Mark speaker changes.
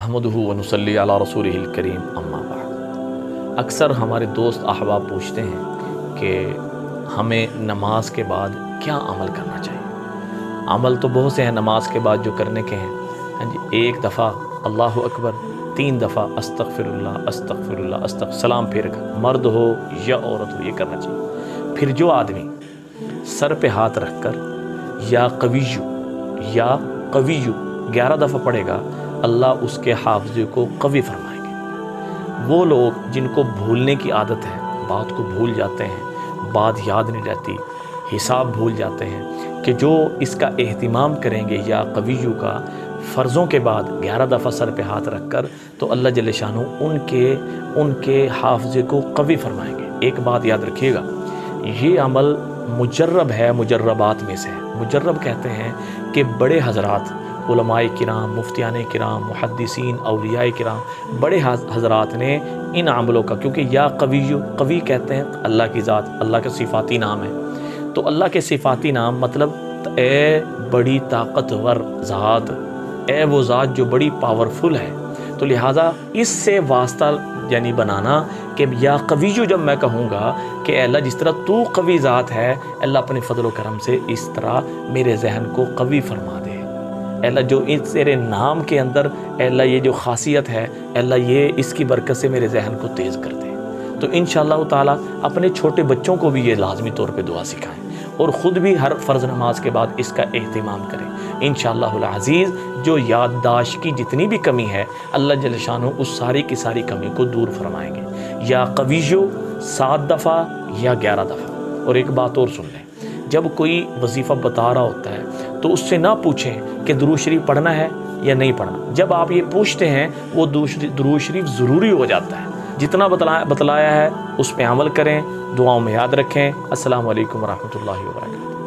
Speaker 1: नहमदुहु व नुसल्ली अला रसूलिहिल करीम अम्मा बाद। अक्सर हमारे दोस्त अहबाब पूछते हैं कि हमें नमाज के बाद क्या अमल करना चाहिए। अमल तो बहुत से हैं नमाज के बाद जो करने के हैं। हाँ जी, एक दफ़ा अल्लाह अकबर, 3 दफ़ा अस्तगफिरुल्लाह अस्तगफिरुल्लाह सलाम फेर कर, मर्द हो या औरत हो, ये करना चाहिए। फिर जो आदमी सर पे हाथ रख कर या कवियु 11 दफ़ा पढ़ेगा, अल्लाह उसके हाफ़िज़े को कवी फरमाएंगे। वो लोग जिनको भूलने की आदत है, बात को भूल जाते हैं, बात याद नहीं रहती, हिसाब भूल जाते हैं, कि जो इसका एहतिमाम करेंगे या कवियु का फ़र्ज़ों के बाद 11 दफ़ा सर पे हाथ रख कर, तो अल्लाह जल्ले शानहू उनके हाफ़िज़े को कवी फरमाएंगे। एक बात याद रखिएगा, ये अमल मुजर्रब है, मुजर्रबात में से है। मुजर्रब कहते हैं कि बड़े हज़रात, उलमाए किराम, मुफ्तियान किराम, मुहद्दिसीन, औलियाए किराम, बड़े हज़रात ने इन अमलों का, क्योंकि या कवी कहते हैं अल्लाह की ज़ात, अल्लाह के सिफ़ाती नाम है। तो अल्लाह के सिफ़ाती नाम मतलब ए बड़ी ताकतवर ज़ात, ए वो ज़ात जो बड़ी पावरफुल है। तो लिहाजा इससे वास्ता यानी बनाना कि या कवियु जब मैं कहूँगा कि अल्लाह जिस तरह तू कवी ज़ात है, अल्लाह अपने फ़ज़ल करम से इस तरह मेरे जहन को कवी फरमा दे। अल्लाह जो इस तेरे नाम के अंदर अल्लाह ये जो ख़ासियत है, अल्लाह ये इसकी बरकत से मेरे जहन को तेज़ कर दे। तो इंशाअल्लाह ताला अपने छोटे बच्चों को भी ये लाजमी तौर पे दुआ सिखाएं और ख़ुद भी हर फ़र्ज़ नमाज के बाद इसका एहतिमाम करें। इंशाअल्लाहुल अज़ीज़ जो याददाश्त की जितनी भी कमी है, अल्लाह जल्ले शानहू उस सारी की सारी कमी को दूर फरमाएंगे। या कवियु 7 दफ़ा या 11 दफ़ा। और एक बात और सुन लें, जब कोई वजीफ़ा बता रहा होता है तो उससे ना पूछें कि दुरूद शरीफ पढ़ना है या नहीं पढ़ना। जब आप ये पूछते हैं, वो दुरूद शरीफ ज़रूरी हो जाता है। जितना बतलाया है उस पर अमल करें, दुआओं में याद रखें। अस्सलामु अलैकुम व रहमतुल्लाहि व बरकातहू।